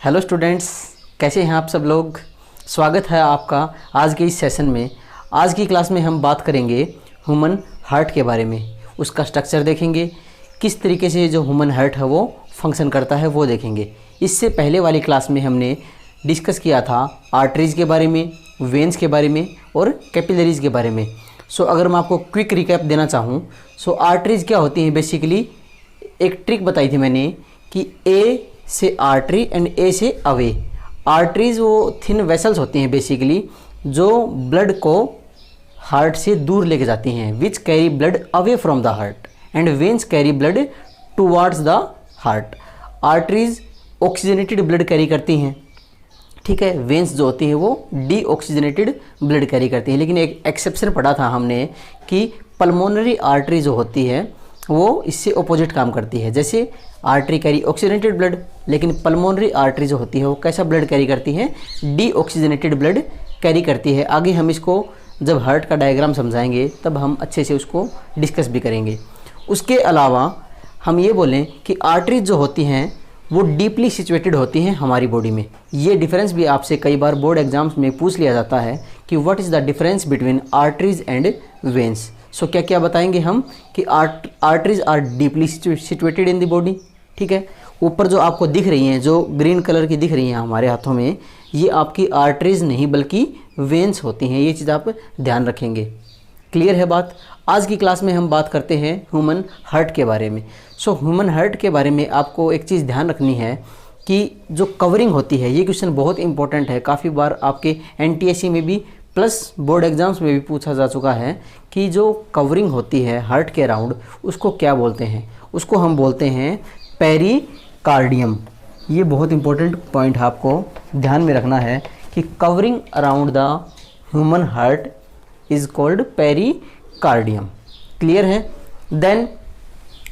Hello students, कैसे हैं आप सब लोग। स्वागत है आपका आज के इस सेशन में। आज की क्लास में हम बात करेंगे ह्यूमन हार्ट के बारे में। उसका स्ट्रक्चर देखेंगे, किस तरीके से जो ह्यूमन हार्ट है वो फंक्शन करता है वो देखेंगे। इससे पहले वाली क्लास में हमने डिस्कस किया था आर्टरीज़ के बारे में, वेन्स के बारे में और कैपिलरीज़ के बारे में। अगर मैं आपको क्विक रिकैप देना चाहूँ, आर्टरीज़ क्या होती हैं बेसिकली, एक ट्रिक बताई थी मैंने कि ए से आर्टरी एंड ए से अवे। आर्टरीज वो थिन वेसल्स होती हैं बेसिकली, जो ब्लड को हार्ट से दूर लेके जाती हैं, which carry blood away from the heart, and veins carry blood towards the heart. Arteries oxygenated blood carry करती हैं, ठीक है। वेन्स जो होती है वो डीऑक्सीजनेटेड ब्लड कैरी करती है। लेकिन एक एक्सेप्शन पढ़ा था हमने कि पल्मोनरी आर्टरी जो होती है वो इससे ऑपोजिट काम करती है। जैसे आर्टरी कैरी ऑक्सीजनेटेड ब्लड, लेकिन पल्मोनरी आर्टरी जो होती है वो कैसा ब्लड कैरी करती है, डीऑक्सीजनेटेड ब्लड कैरी करती है। आगे हम इसको जब हार्ट का डायग्राम समझाएंगे तब हम अच्छे से उसको डिस्कस भी करेंगे। उसके अलावा हम ये बोलें कि आर्टरीज जो होती हैं वो डीपली सिचुएटेड होती हैं हमारी बॉडी में। ये डिफरेंस भी आपसे कई बार बोर्ड एग्जाम्स में पूछ लिया जाता है कि what is the difference between arteries and veins. क्या क्या बताएंगे हम कि arteries are deeply situated in the body, ठीक है। ऊपर जो आपको दिख रही हैं, जो ग्रीन कलर की दिख रही हैं हमारे हाथों में, ये आपकी आर्टरीज नहीं बल्कि वेन्स होती हैं। ये चीज़ आप ध्यान रखेंगे। क्लियर है बात। आज की क्लास में हम बात करते हैं ह्यूमन हार्ट के बारे में। ह्यूमन हार्ट के बारे में आपको एक चीज़ ध्यान रखनी है कि जो कवरिंग होती है, ये क्वेश्चन बहुत इंपॉर्टेंट है। काफ़ी बार आपके एनटीएससी में भी प्लस बोर्ड एग्जाम्स में भी पूछा जा चुका है कि जो कवरिंग होती है हार्ट के अराउंड उसको क्या बोलते हैं। उसको हम बोलते हैं पेरिकार्डियम। ये बहुत इंपॉर्टेंट पॉइंट आपको ध्यान में रखना है कि covering around the human heart is called pericardium. Clear है। देन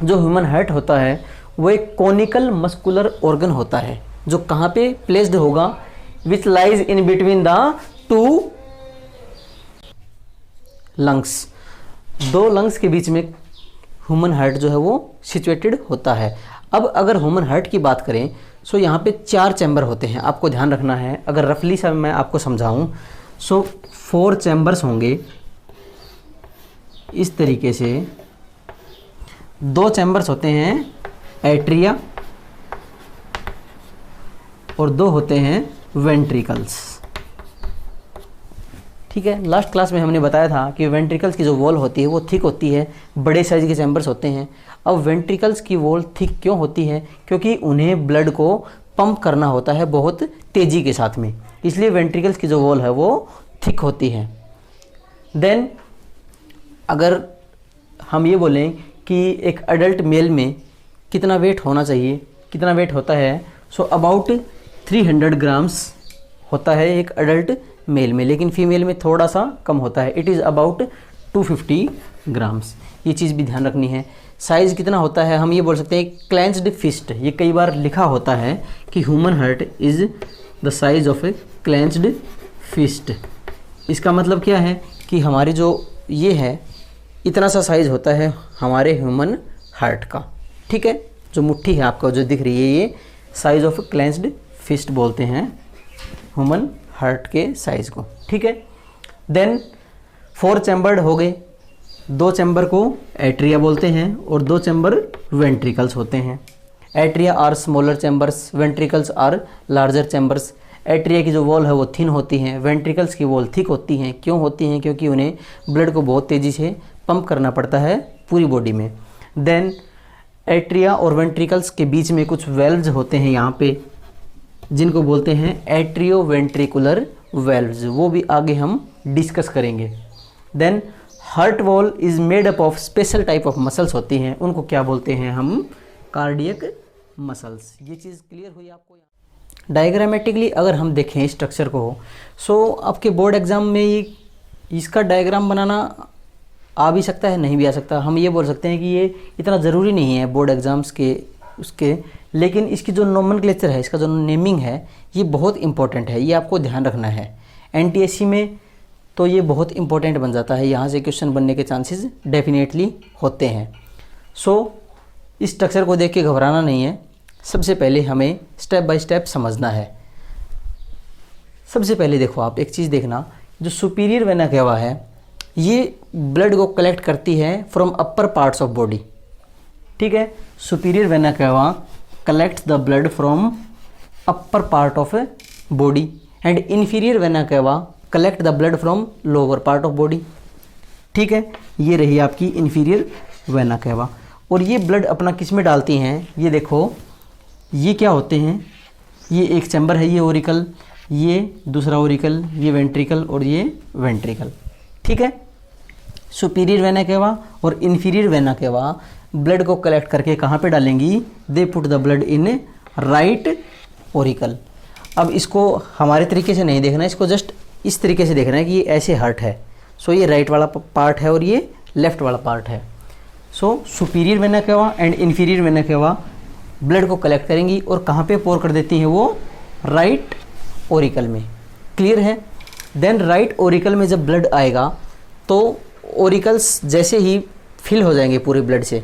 जो ह्यूमन हार्ट होता है वो एक कोनिकल मस्कुलर ऑर्गन होता है, जो कहाँ पे प्लेस्ड होगा, which lies in between the two lungs. दो लंग्स के बीच में ह्यूमन हार्ट जो है वो सिचुएटेड होता है। अब अगर ह्यूमन हार्ट की बात करें यहाँ पे 4 चैम्बर होते हैं, आपको ध्यान रखना है। अगर रफली सा मैं आपको समझाऊं 4 चैम्बर्स होंगे इस तरीके से। 2 चैम्बर्स होते हैं एट्रिया और 2 होते हैं वेंट्रिकल्स, ठीक है। लास्ट क्लास में हमने बताया था कि वेंट्रिकल्स की जो वॉल होती है वो थिक होती है, बड़े साइज के चैम्बर्स होते हैं। अब वेंट्रिकल्स की वॉल थिक क्यों होती है, क्योंकि उन्हें ब्लड को पंप करना होता है बहुत तेज़ी के साथ में, इसलिए वेंट्रिकल्स की जो वॉल है वो थिक होती है। देन अगर हम ये बोलें कि एक अडल्ट मेल में कितना वेट होना चाहिए, कितना वेट होता है, अबाउट 300 ग्राम्स होता है एक अडल्ट मेल में, लेकिन फीमेल में थोड़ा सा कम होता है, इट इज़ अबाउट 250 ग्राम्स। ये चीज़ भी ध्यान रखनी है। साइज़ कितना होता है, हम ये बोल सकते हैं क्लेंच्ड फिस्ट। ये कई बार लिखा होता है कि human heart is the size of a clenched fist. इसका मतलब क्या है कि हमारे जो ये है इतना सा साइज़ होता है हमारे ह्यूमन हार्ट का, ठीक है। जो मुट्ठी है आपको जो दिख रही है ये साइज ऑफ क्लेंच्ड फिस्ट बोलते हैं ह्यूमन हार्ट के साइज को, ठीक है। देन 4 चैम्बर्ड हो गए। 2 चैम्बर को एट्रिया बोलते हैं और 2 चैम्बर वेंट्रिकल्स होते हैं। Atria are smaller chambers, ventricles are larger chambers. Atria की जो वॉल है वो थिन होती हैं, वेंट्रिकल्स की वॉल थिक होती हैं। क्यों होती हैं, क्योंकि उन्हें ब्लड को बहुत तेज़ी से पंप करना पड़ता है पूरी बॉडी में। देन एट्रिया और वेंट्रिकल्स के बीच में कुछ वेल्व्स होते हैं यहाँ पे, जिनको बोलते हैं एट्रियोवेंट्रिकुलर वेल्व्स। वो भी आगे हम डिस्कस करेंगे। Then heart wall is made up of special type of muscles होती हैं, उनको क्या बोलते हैं हम, कार्डियक मसल्स। ये चीज़ क्लियर हुई आपको। डायग्रामेटिकली अगर हम देखें स्ट्रक्चर को, आपके बोर्ड एग्जाम में ये इसका डायग्राम बनाना आ भी सकता है, नहीं भी आ सकता। हम ये बोल सकते हैं कि ये इतना ज़रूरी नहीं है बोर्ड एग्जाम्स के उसके, लेकिन इसकी जो नोमेनक्लेचर है, इसका जो नेमिंग है, ये बहुत इंपॉर्टेंट है। ये आपको ध्यान रखना है। एनटीएससी में तो ये बहुत इंपॉर्टेंट बन जाता है, यहाँ से क्वेश्चन बनने के चांसेस डेफिनेटली होते हैं। इस स्ट्रक्चर को देख के घबराना नहीं है। सबसे पहले हमें स्टेप बाय स्टेप समझना है। सबसे पहले देखो आप एक चीज़ देखना, जो सुपीरियर वेना केवा है ये ब्लड को कलेक्ट करती है from upper parts of body. ठीक है, सुपीरियर वेना केवा collects the blood from upper part of body and inferior vena केवा collect the blood from lower part of body. ठीक है, ये रही आपकी इन्फीरियर वेना केवा। और ये ब्लड अपना किस में डालती हैं, ये देखो ये क्या होते हैं, ये एक चैम्बर है, ये ओरिकल, ये दूसरा ओरिकल, ये वेंट्रिकल और ये वेंट्रिकल। ठीक है, सुपीरियर वेना केवा और इन्फीरियर वेना केवा ब्लड को कलेक्ट करके कहाँ पे डालेंगी, they put the blood in right auricle. अब इसको हमारे तरीके से नहीं देखना है, इसको जस्ट इस तरीके से देखना है कि ये ऐसे हार्ट है। सो ये राइट वाला पार्ट है और ये लेफ्ट वाला पार्ट है। सो सुपीरियर वेना केवा and inferior vena cava blood को कलेक्ट करेंगी और कहाँ पे पोर कर देती हैं, वो राइट ओरिकल में। क्लियर है। देन राइट ओरिकल में जब ब्लड आएगा तो ओरिकल्स जैसे ही फिल हो जाएंगे पूरे ब्लड से,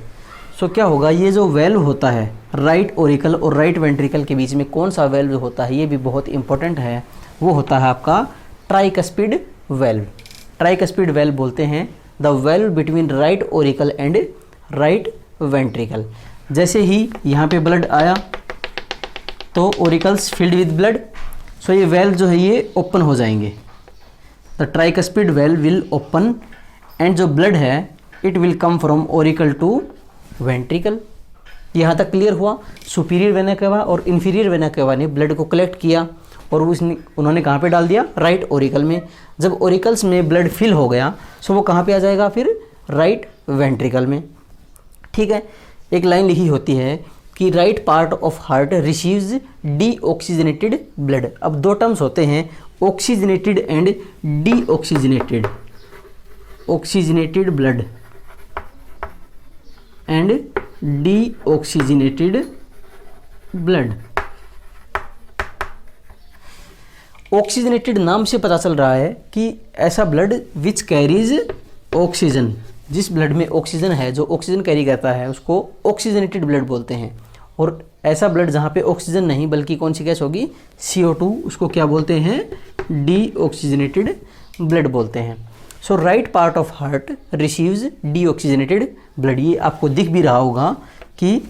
सो क्या होगा, ये जो वेल्व होता है राइट ओरिकल और राइट वेंट्रिकल के बीच में कौन सा वेल्व होता है, ये भी बहुत इंपॉर्टेंट है, वो होता है आपका ट्राइकस्पिड वेल्व। ट्राइकस्पिड वेल्व बोलते हैं the valve between right auricle and right ventricle. जैसे ही यहाँ पे ब्लड आया तो auricles filled with blood, so ये वेल्व जो है ये ओपन हो जाएंगे। The tricuspid valve will open and जो ब्लड है it will come from auricle to ventricle. यहाँ तक क्लियर हुआ। सुपीरियर वेना केवा और इन्फीरियर वेना केवा ने ब्लड को कलेक्ट किया और उन्होंने कहाँ पे डाल दिया, राइट ओरिकल में। जब ओरिकल्स में ब्लड फिल हो गया सो वो कहाँ पे आ जाएगा, फिर राइट वेंट्रिकल में। ठीक है, एक लाइन लिखी होती है कि right part of heart receives deoxygenated blood. अब दो टर्म्स होते हैं, oxygenated and deoxygenated. Oxygenated blood and deoxygenated blood. Oxygenated नाम से पता चल रहा है कि ऐसा ब्लड विच कैरीज ऑक्सीजन, जिस ब्लड में ऑक्सीजन है, जो ऑक्सीजन कैरी करता है उसको ऑक्सीजनेटेड ब्लड बोलते हैं। और ऐसा ब्लड जहाँ पे ऑक्सीजन नहीं बल्कि कौन सी गैस होगी, CO2, उसको क्या बोलते हैं, डीऑक्सीजनेटेड ब्लड बोलते हैं। So right part of heart receives deoxygenated blood. ये आपको दिख भी रहा होगा कि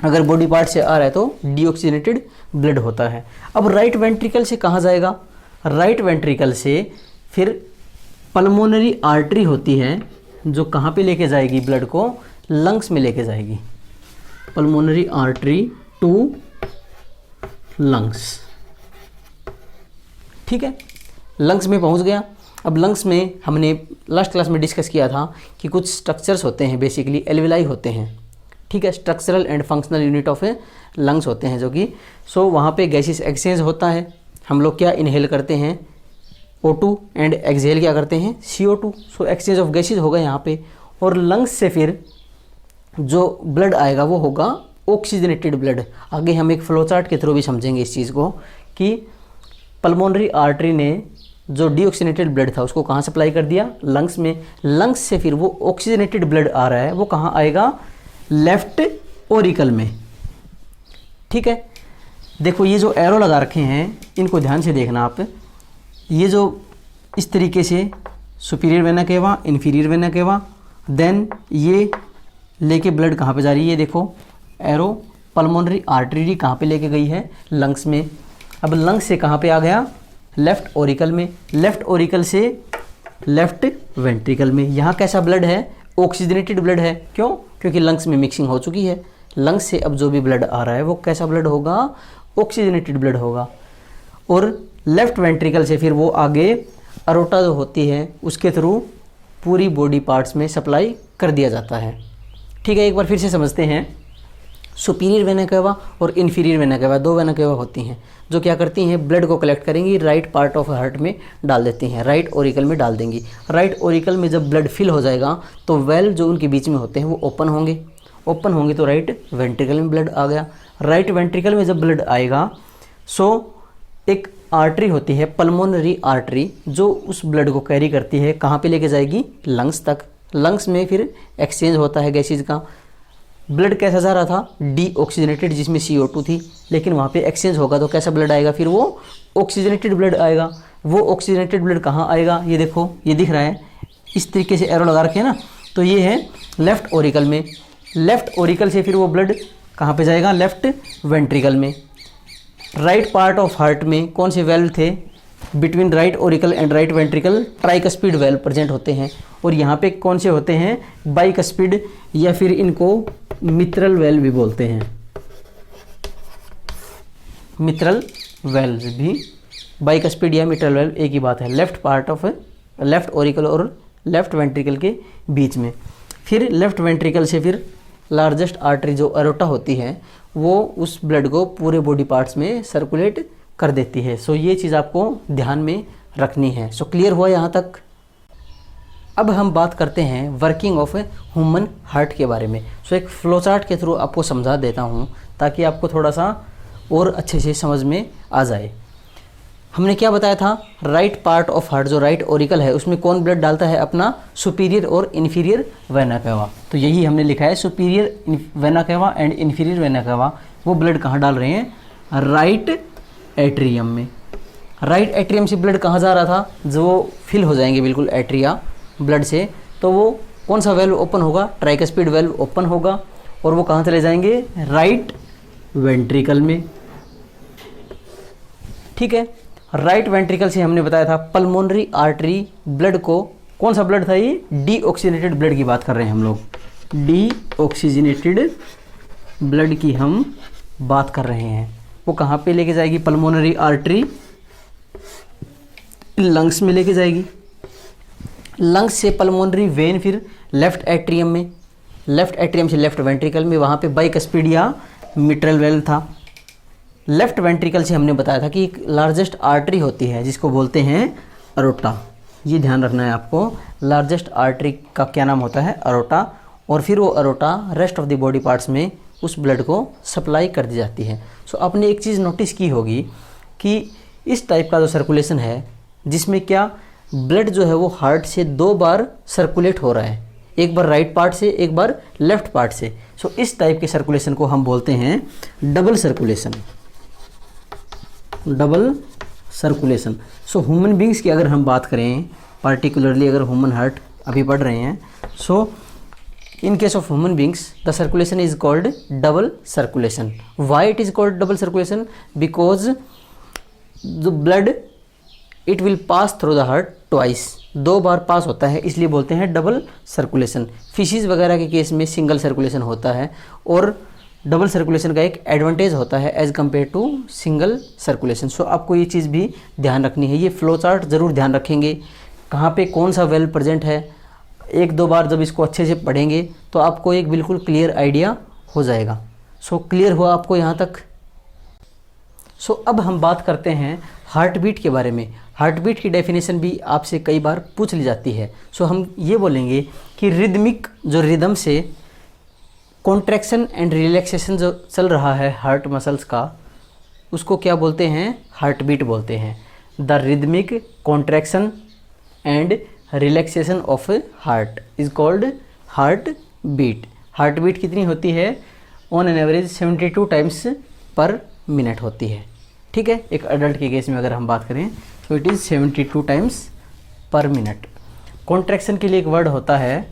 अगर बॉडी पार्ट से आ रहा है तो डीऑक्सीजनेटेड ब्लड होता है। अब राइट वेंट्रिकल से कहाँ जाएगा, राइट वेंट्रिकल से फिर पल्मोनरी आर्टरी होती है जो कहाँ पे लेके जाएगी ब्लड को, लंग्स में लेके जाएगी। Pulmonary artery to lungs. ठीक है, लंग्स में पहुँच गया। अब लंग्स में हमने लास्ट क्लास में डिस्कस किया था कि कुछ स्ट्रक्चर्स होते हैं, बेसिकली एल्विलाई होते हैं। ठीक है, structural and functional unit of lungs होते हैं जो कि वहाँ पे गैसेस एक्सचेंज होता है। हम लोग क्या इनहेल करते हैं, O2 एंड एक्सहेल क्या करते हैं, CO2। So exchange of gases होगा यहाँ पे। और लंग्स से फिर जो ब्लड आएगा वो होगा ऑक्सीजनेटेड ब्लड। आगे हम एक फ्लो चार्ट के थ्रू भी समझेंगे इस चीज़ को कि पल्मोनरी आर्टरी ने जो डीऑक्सीजनेटेड ब्लड था उसको कहाँ सप्लाई कर दिया, लंग्स में। लंग्स से फिर वो ऑक्सीजनेटेड ब्लड आ रहा है, वो कहाँ आएगा, लेफ्ट ओरिकल में। ठीक है, देखो ये जो एरो लगा रखे हैं इनको ध्यान से देखना आप। ये जो इस तरीके से superior vena cava, inferior vena cava, then ये लेके ब्लड कहाँ पे जा रही है, ये देखो एरो पल्मोनरी आर्टरी कहाँ पे लेके गई है, लंग्स में। अब लंग्स से कहाँ पे आ गया, लेफ्ट ओरिकल में। लेफ्ट ओरिकल से लेफ्ट वेंट्रिकल में। यहाँ कैसा ब्लड है, ऑक्सीजनेटेड ब्लड है। क्यों, क्योंकि लंग्स में मिक्सिंग हो चुकी है। लंग्स से अब जो भी ब्लड आ रहा है वो कैसा ब्लड होगा, ऑक्सीजनेटेड ब्लड होगा। और लेफ्ट वेंट्रिकल से फिर वो आगे अरोटा जो होती है उसके थ्रू पूरी बॉडी पार्ट्स में सप्लाई कर दिया जाता है। ठीक है, एक बार फिर से समझते हैं। सुपीरियर वेना केवा और इन्फीरियर वेना केवा, दो वेना केवा होती हैं जो क्या करती हैं, ब्लड को कलेक्ट करेंगी, राइट पार्ट ऑफ हार्ट में डाल देती हैं, राइट ओरिकल में डाल देंगी। राइट ओरिकल में जब ब्लड फिल हो जाएगा तो वेल्व जो उनके बीच में होते हैं वो ओपन होंगे। ओपन होंगे तो राइट वेंट्रिकल में ब्लड आ गया। राइट वेंट्रिकल में जब ब्लड आएगा सो एक आर्टरी होती है, पल्मोनरी आर्टरी, जो उस ब्लड को कैरी करती है, कहाँ पे लेके जाएगी, लंग्स तक। लंग्स में फिर एक्सचेंज होता है गैसेज का। ब्लड कैसा जा रहा था, डीऑक्सीजनेटेड, जिसमें CO2 थी, लेकिन वहाँ पे एक्सचेंज होगा तो कैसा ब्लड आएगा, फिर वो ऑक्सीजनेटेड ब्लड आएगा। वो ऑक्सीजनेटेड ब्लड कहाँ आएगा, ये देखो ये दिख रहा है, इस तरीके से एरो लगा रखे हैं ना, तो ये है लेफ्ट ओरिकल में। लेफ्ट ओरिकल से फिर वो ब्लड कहाँ पे जाएगा, लेफ्ट वेंट्रिकल में। राइट पार्ट ऑफ हार्ट में कौन से वेल्व थे, between right auricle and right ventricle tricuspid valve present होते हैं, और यहाँ पे कौन से होते हैं, बाइकस्पिड, या फिर इनको मित्रल वेल्व भी बोलते हैं। मित्रल वेल्व भी, बाइकस्पिड या मित्रल वेल्व एक ही बात है, left part of left Oracle और लेफ्ट वेंट्रिकल के बीच में। फिर लेफ्ट वेंट्रिकल से फिर लार्जेस्ट आर्टरी जो अरोटा होती है वो उस ब्लड को पूरे बॉडी पार्ट्स में सर्कुलेट कर देती है। सो ये चीज़ आपको ध्यान में रखनी है। सो क्लियर हुआ यहाँ तक। अब हम बात करते हैं वर्किंग ऑफ ह्यूमन हार्ट के बारे में। सो एक फ्लो चार्ट के थ्रू आपको समझा देता हूँ ताकि आपको थोड़ा सा और अच्छे से समझ में आ जाए। हमने क्या बताया था, राइट पार्ट ऑफ हार्ट जो राइट ओरिकल है उसमें कौन ब्लड डालता है, अपना सुपीरियर और इन्फीरियर वेना केवा। तो यही हमने लिखा है, सुपीरियर वेना केवा एंड इन्फीरियर वेना केवा। वो ब्लड कहाँ डाल रहे हैं, राइट एट्रियम में। राइट एट्रियम से ब्लड कहाँ जा रहा था, जो फिल हो जाएंगे बिल्कुल एट्रिया ब्लड से, तो वो कौन सा वेल्व ओपन होगा, ट्राइकस्पिड वेल्व ओपन होगा, और वो कहाँ चले जाएंगे, राइट वेंट्रिकल में। ठीक है, राइट वेंट्रिकल से हमने बताया था पल्मोनरी आर्टरी ब्लड को, कौन सा ब्लड था ये, डीऑक्सीजनेटेड ब्लड की बात कर रहे हैं हम लोग, डीऑक्सीजनेटेड ब्लड की हम बात कर रहे हैं। वो कहाँ पे लेके जाएगी, पल्मोनरी आर्टरी लंग्स में लेके जाएगी, लंग्स से पल्मोनरी वेन फिर लेफ्ट एट्रियम में, लेफ्ट एट्रियम से लेफ्ट वेंट्रिकल में, वहाँ पे बाइकस्पिड या मिट्रल वेल्व था। लेफ्ट वेंट्रिकल से हमने बताया था कि एक लार्जेस्ट आर्टरी होती है जिसको बोलते हैं अरोटा। ये ध्यान रखना है आपको, लार्जेस्ट आर्टरी का क्या नाम होता है, अरोटा। और फिर वो aorta rest of the body parts में उस ब्लड को सप्लाई कर दी जाती है। सो आपने एक चीज़ नोटिस की होगी कि इस टाइप का जो सर्कुलेशन है जिसमें क्या ब्लड जो है वो हार्ट से 2 बार सर्कुलेट हो रहा है, एक बार राइट पार्ट से, एक बार लेफ्ट पार्ट से। सो इस टाइप के सर्कुलेशन को हम बोलते हैं double circulation, double circulation. So human beings की अगर हम बात करें, पार्टिकुलरली अगर ह्यूमन हार्ट अभी पढ़ रहे हैं, सो in case of human beings the circulation is called double circulation. Why it is called double circulation? Because the blood it will pass through the heart twice, 2 बार पास होता है, इसलिए बोलते हैं डबल सर्कुलेशन। फिशेज वगैरह के केस में single circulation होता है, और डबल सर्कुलेशन का एक एडवांटेज होता है as compare to single circulation. So आपको ये चीज़ भी ध्यान रखनी है। ये फ्लो चार्ट ज़रूर ध्यान रखेंगे, कहाँ पे कौन सा वेल्व प्रेजेंट है। 1-2 बार जब इसको अच्छे से पढ़ेंगे तो आपको एक बिल्कुल क्लियर आइडिया हो जाएगा। सो क्लियर हुआ आपको यहाँ तक। सो अब हम बात करते हैं हार्ट बीट के बारे में। हार्ट बीट की डेफिनेशन भी आपसे कई बार पूछ ली जाती है। सो हम ये बोलेंगे कि रिदमिक जो रिदम से कॉन्ट्रैक्शन एंड रिलैक्सेशन जो चल रहा है हार्ट मसल्स का, उसको क्या बोलते हैं, हार्ट बीट बोलते हैं। The rhythmic contraction and relaxation of heart is called heartbeat. Heartbeat कितनी होती है, on an average 72 times per minute होती है। ठीक है, एक अडल्ट के केस में अगर हम बात करें तो it is 72 times per minute. Contraction के लिए एक वर्ड होता है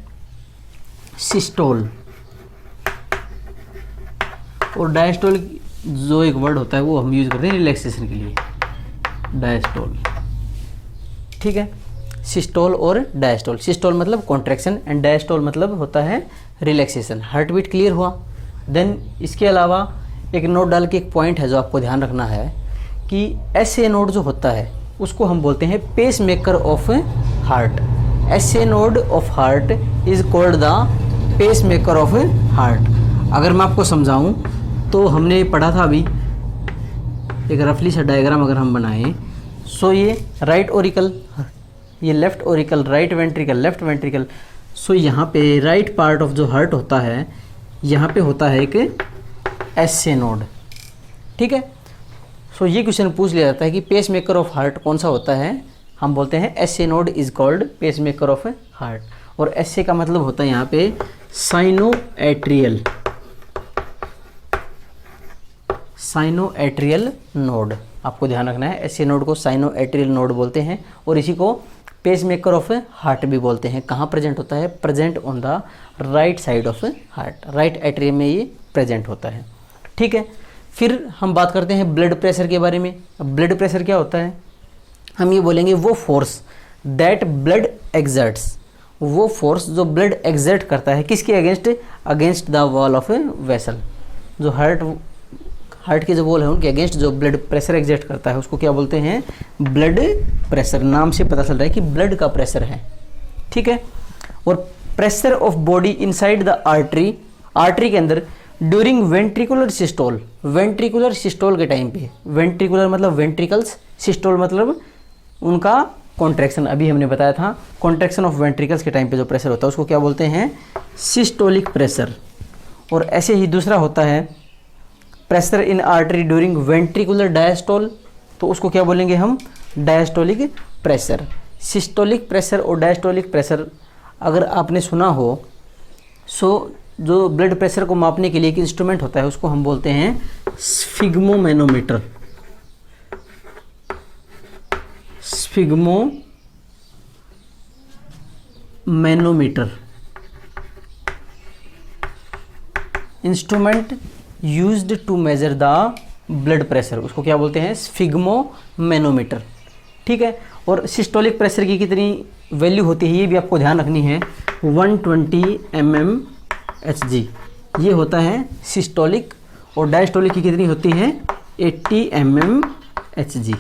सिस्टोल, और डायस्टोल जो एक वर्ड होता है वो हम यूज़ करते हैं रिलैक्सेशन के लिए, डायस्टोल। ठीक है, सिस्टोल और डायस्टोल। सिस्टोल मतलब कॉन्ट्रैक्शन एंड डायस्टोल मतलब होता है रिलैक्सेशन। हार्ट बीट क्लियर हुआ। देन इसके अलावा एक नोट डाल के एक पॉइंट है जो आपको ध्यान रखना है कि एस ए नोड जो होता है उसको हम बोलते हैं pacemaker of heart. S A node of heart is called the pacemaker of heart. अगर मैं आपको समझाऊं तो हमने पढ़ा था अभी, एक रफली सा डायग्राम अगर हम बनाएं, सो ये राइट ओरिकल, ये left auricle, right ventricle, left ventricle. So यहाँ पे राइट पार्ट ऑफ जो हार्ट होता है, यहाँ पे होता है एक एस ए नोड। ठीक है, सो ये क्वेश्चन पूछ लिया जाता है कि पेस मेकर ऑफ हार्ट कौन सा होता है, हम बोलते हैं S A node is called pacemaker of heart. और एस ए का मतलब होता है यहाँ पे साइनो एट्रियल, साइनोएट्रियल नोड, आपको ध्यान रखना है, ऐसे नोड को साइनोएट्रियल नोड बोलते हैं और इसी को पेसमेकर ऑफ हार्ट भी बोलते हैं। कहाँ प्रेजेंट होता है? Present on the right side of heart, right atrium में ये प्रेजेंट होता है। ठीक है, फिर हम बात करते हैं ब्लड प्रेशर के बारे में। अब ब्लड प्रेशर क्या होता है? हम ये बोलेंगे वो फोर्स दैट ब्लड एग्जर्ट्स, वो फोर्स जो ब्लड एग्जर्ट करता है किसके against? Against the wall of a vessel. जो हार्ट के जो वॉल है उनके अगेंस्ट जो ब्लड प्रेशर एग्जर्ट करता है उसको क्या बोलते हैं? Blood pressure. नाम से पता चल रहा है कि ब्लड का प्रेशर है। ठीक है, और pressure of body inside the artery, artery के अंदर during ventricular systole, ventricular systole के टाइम पे, वेंट्रिकुलर मतलब वेंट्रिकल्स, सिस्टोल मतलब उनका कॉन्ट्रैक्शन, अभी हमने बताया था कॉन्ट्रैक्शन ऑफ वेंट्रिकल्स के टाइम पे जो प्रेशर होता है उसको क्या बोलते हैं? Systolic pressure. और ऐसे ही दूसरा होता है pressure in artery during ventricular diastole, तो उसको क्या बोलेंगे हम? Diastolic pressure. सिस्टोलिक प्रेशर और डायस्टोलिक प्रेशर अगर आपने सुना हो, सो जो ब्लड प्रेशर को मापने के लिए एक इंस्ट्रूमेंट होता है उसको हम बोलते हैं sphygmomanometer. Sphygmomanometer instrument used to measure the blood pressure, उसको क्या बोलते हैं? स्फिग्मोमैनोमीटर। ठीक है, और सिस्टोलिक प्रेशर की कितनी वैल्यू होती है ये भी आपको ध्यान रखनी है, 120 mmHg ये होता है सिस्टोलिक, और डायस्टोलिक की कितनी होती है? 80 mmHg।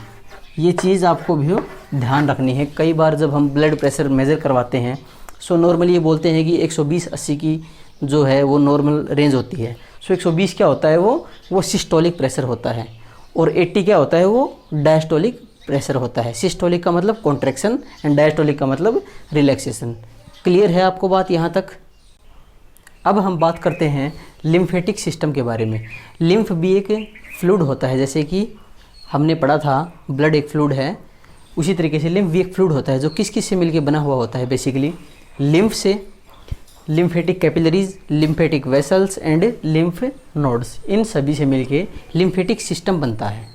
ये चीज़ आपको भी ध्यान रखनी है। कई बार जब हम ब्लड प्रेशर मेज़र करवाते हैं सो नॉर्मली ये बोलते हैं कि 120-80 की जो है वो नॉर्मल रेंज होती है। सो 120 क्या होता है? वो सिस्टोलिक प्रेशर होता है, और 80 क्या होता है? वो डायस्टोलिक प्रेशर होता है। सिस्टोलिक का मतलब कॉन्ट्रैक्शन एंड डायस्टोलिक का मतलब रिलैक्सेशन। क्लियर है आपको बात यहाँ तक? अब हम बात करते हैं लिम्फेटिक सिस्टम के बारे में। लिम्फ भी एक फ्लूइड होता है, जैसे कि हमने पढ़ा था ब्लड एक फ्लूइड है, उसी तरीके से लिम्फ भी एक फ्लूइड होता है जो किस किस से मिलके बना हुआ होता है? बेसिकली लिम्फ से, lymphatic capillaries, lymphatic vessels and lymph nodes, इन सभी से मिलके लिम्फेटिक सिस्टम बनता है।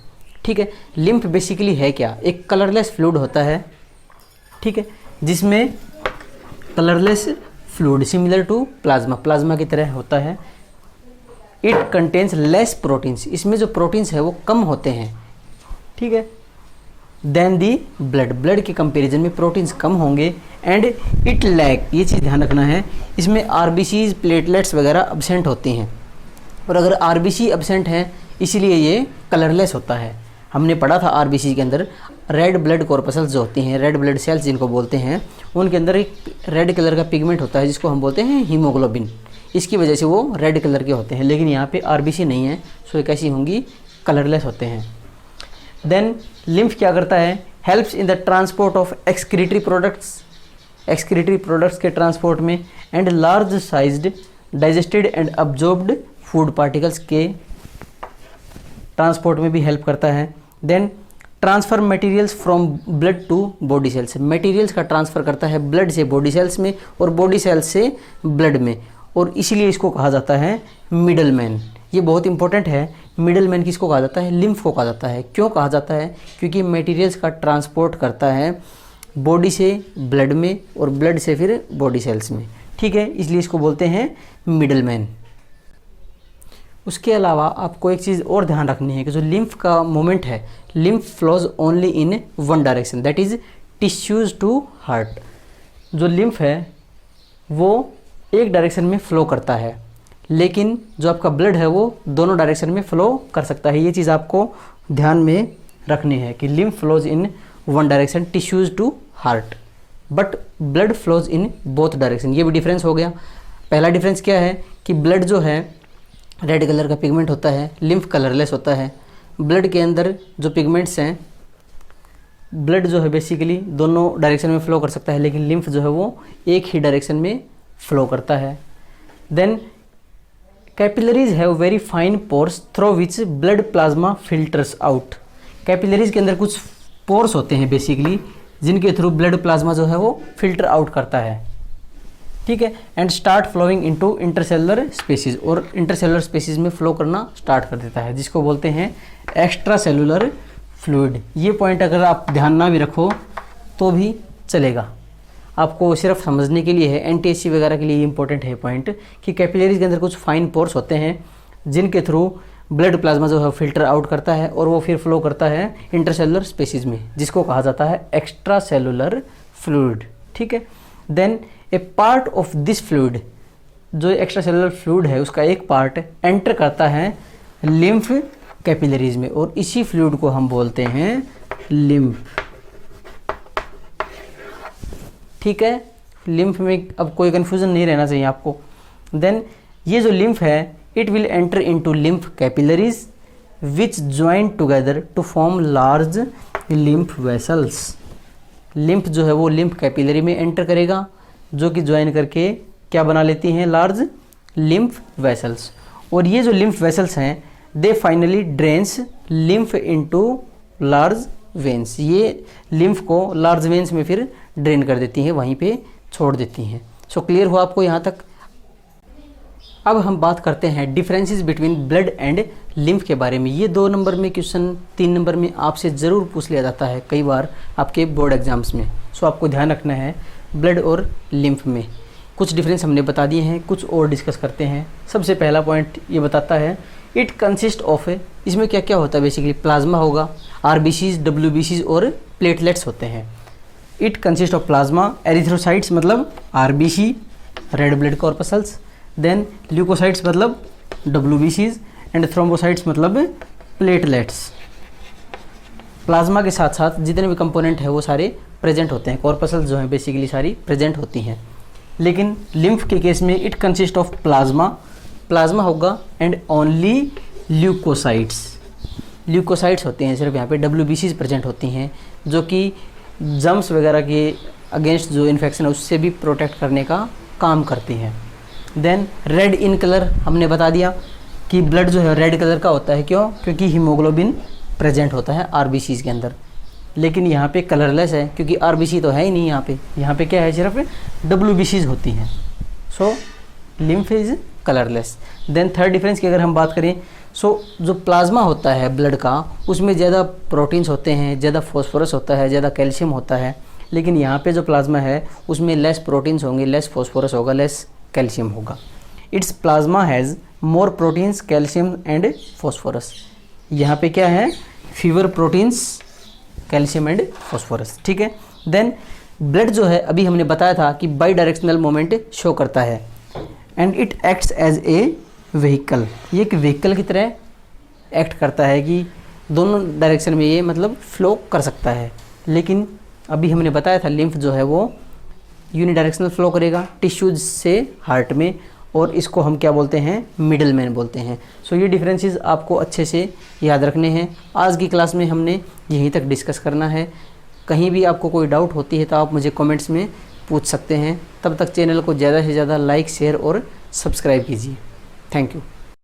ठीक है, लिम्फ बेसिकली है क्या? एक कलरलेस फ्लूइड होता है। ठीक है, जिसमें colourless fluid similar to plasma, plasma की तरह होता है। इट कंटेन्स लेस प्रोटीन्स, इसमें जो प्रोटीन्स है वो कम होते हैं। ठीक है, देन दी ब्लड, ब्लड के कंपैरिजन में प्रोटीन्स कम होंगे। एंड इट लैक, ये चीज़ ध्यान रखना है, इसमें आरबीसीज, प्लेटलेट्स वगैरह अब्सेंट होती हैं, और अगर आरबीसी अब्सेंट हैं इसीलिए ये कलरलेस होता है। हमने पढ़ा था आरबीसी के अंदर रेड ब्लड कॉर्पसल्स जो होती हैं, रेड ब्लड सेल्स जिनको बोलते हैं, उनके अंदर एक रेड कलर का पिगमेंट होता है जिसको हम बोलते हैं हीमोग्लोबिन, इसकी वजह से वो रेड कलर के होते हैं। लेकिन यहाँ पे आरबीसी नहीं है, सो ये कैसी होंगी? कलरलेस होते हैं। देन लिम्फ क्या करता है? Helps in the transport of excretory products, excretory products के ट्रांसपोर्ट में, and large sized digested and absorbed food particles के ट्रांसपोर्ट में भी हेल्प करता है। Then transfer materials from blood to body cells, materials का ट्रांसफ़र करता है ब्लड से बॉडी सेल्स में और बॉडी सेल्स से ब्लड में, और इसीलिए इसको कहा जाता है मिडल मैन। ये बहुत इंपॉर्टेंट है। मिडल मैन किसको कहा जाता है? लिम्फ को कहा जाता है। क्यों कहा जाता है? क्योंकि मटेरियल्स का ट्रांसपोर्ट करता है बॉडी से ब्लड में और ब्लड से फिर बॉडी सेल्स में। ठीक है, इसलिए इसको बोलते हैं मिडल मैन। उसके अलावा आपको एक चीज़ और ध्यान रखनी है कि जो लिम्फ का मूवमेंट है, lymph flows only in one direction, that is tissues to heart. जो लिम्फ है वो एक डायरेक्शन में फ़्लो करता है, लेकिन जो आपका ब्लड है वो दोनों डायरेक्शन में फ़्लो कर सकता है। ये चीज़ आपको ध्यान में रखनी है कि lymph flows in one direction, tissues to heart, but blood flows in both direction. ये भी डिफरेंस हो गया। पहला डिफरेंस क्या है कि ब्लड जो है रेड कलर का पिगमेंट होता है, लिम्फ कलरलेस होता है। ब्लड के अंदर जो पिगमेंट्स हैं, ब्लड जो है बेसिकली दोनों डायरेक्शन में फ़्लो कर सकता है, लेकिन लिम्फ जो है वो एक ही डायरेक्शन में फ़्लो करता है। Then capillaries have very fine pores through which blood plasma filters out. Capillaries के अंदर कुछ पोर्स होते हैं बेसिकली, जिनके थ्रू ब्लड प्लाज्मा जो है वो फिल्टर आउट करता है। ठीक है, and start flowing into intercellular spaces, और इंटरसेलुलर स्पेसिस में फ्लो करना स्टार्ट कर देता है, जिसको बोलते हैं एक्स्ट्रा सेलुलर फ्लूइड। ये पॉइंट अगर आप ध्यान ना भी रखो तो भी चलेगा, आपको सिर्फ समझने के लिए है, एनटीएससी वगैरह के लिए इंपॉर्टेंट है पॉइंट कि कैपिलरीज के अंदर कुछ फाइन पोर्स होते हैं जिनके थ्रू ब्लड प्लाज्मा जो है फिल्टर आउट करता है और वो फिर फ्लो करता है इंटरसेलुलर स्पेसिस में, जिसको कहा जाता है एक्स्ट्रा सेलुलर फ्लूइड। ठीक है, then a part of this fluid, जो एक्स्ट्रा सेलुलर फ्लूइड है उसका एक पार्ट एंटर करता है लिम्फ कैपिलरीज में, और इसी फ्लूइड को हम बोलते हैं लिम्फ। ठीक है, लिम्फ में अब कोई कंफ्यूजन नहीं रहना चाहिए आपको। देन ये जो लिम्फ है it will enter into lymph capillaries which join together to form large lymph vessels. Lymph जो है वो लिम्फ कैपिलरी में एंटर करेगा, जो कि ज्वाइन करके क्या बना लेती हैं, लार्ज लिम्फ वेसल्स। और ये जो लिम्फ वेसल्स हैं they finally drains lymph into large veins, ये लिम्फ को लार्ज वेन्स में फिर ड्रेन कर देती हैं, वहीं पे छोड़ देती हैं। सो क्लियर हुआ आपको यहाँ तक। अब हम बात करते हैं differences between blood and lymph के बारे में। ये 2 नंबर में क्वेश्चन 3 नंबर में आपसे ज़रूर पूछ लिया जाता है कई बार आपके बोर्ड एग्जाम्स में। सो आपको ध्यान रखना है ब्लड और लिम्फ में कुछ डिफरेंस हमने बता दिए हैं, कुछ और डिस्कस करते हैं। सबसे पहला पॉइंट ये बताता है इट कंसिस्ट ऑफ, इसमें क्या क्या होता है बेसिकली, प्लाज्मा होगा, आरबीसीज, डब्ल्यूबीसीज और प्लेटलेट्स होते हैं। It consist of plasma, erythrocytes मतलब RBC red blood corpuscles, then leucocytes मतलब डब्ल्यूबीसीज एंड थ्रोम्बोसाइट्स मतलब प्लेटलेट्स। प्लाज्मा के साथ साथ जितने भी कंपोनेंट है वो सारे प्रेजेंट होते हैं, कॉर्पसल्स जो हैं बेसिकली सारी प्रेजेंट होती हैं। लेकिन लिम्फ के केस में it consist of plasma, plasma होगा एंड ओनली ल्यूकोसाइट्स, ल्यूकोसाइट्स होते हैं सिर्फ यहाँ पे, डब्ल्यूबीसीज प्रेजेंट होती हैं जो कि जम्स वगैरह के अगेंस्ट जो इन्फेक्शन है उससे भी प्रोटेक्ट करने का काम करती हैं। देन रेड इन कलर हमने बता दिया कि ब्लड जो है रेड कलर का होता है, क्यों, क्योंकि हीमोग्लोबिन प्रेजेंट होता है आरबीसीज के अंदर। लेकिन यहाँ पे कलरलेस है क्योंकि आरबीसी तो है ही नहीं यहाँ पे क्या है, सिर्फ डब्ल्यूबीसीज होती हैं। So lymph is colourless. Then third difference की अगर हम बात करें, सो जो प्लाज्मा होता है ब्लड का उसमें ज़्यादा प्रोटीन्स होते हैं, ज़्यादा फॉस्फोरस होता है, ज़्यादा कैल्शियम होता है। लेकिन यहाँ पे जो प्लाज्मा है उसमें लेस प्रोटीन्स होंगे, लेस फॉस्फोरस होगा, लेस कैल्शियम होगा। It's plasma has more proteins, calcium and phosphorus. यहाँ पे क्या है, fever proteins, calcium and phosphorus. ठीक है, देन ब्लड जो है अभी हमने बताया था कि बाई डायरेक्शनल मोमेंट शो करता है and it acts as a vehicle, ये एक व्हीकल की तरह एक्ट करता है कि दोनों डायरेक्शन में ये मतलब फ्लो कर सकता है। लेकिन अभी हमने बताया था लिम्फ जो है वो यूनिडायरेक्शनल फ्लो करेगा टिश्यूज से हार्ट में, और इसको हम क्या बोलते हैं, मिडल मैन बोलते हैं। सो ये डिफरेंसेस आपको अच्छे से याद रखने हैं। आज की क्लास में हमने यहीं तक डिस्कस करना है। कहीं भी आपको कोई डाउट होती है तो आप मुझे कमेंट्स में पूछ सकते हैं। तब तक चैनल को ज़्यादा से ज़्यादा लाइक, शेयर और सब्सक्राइब कीजिए। Thank you.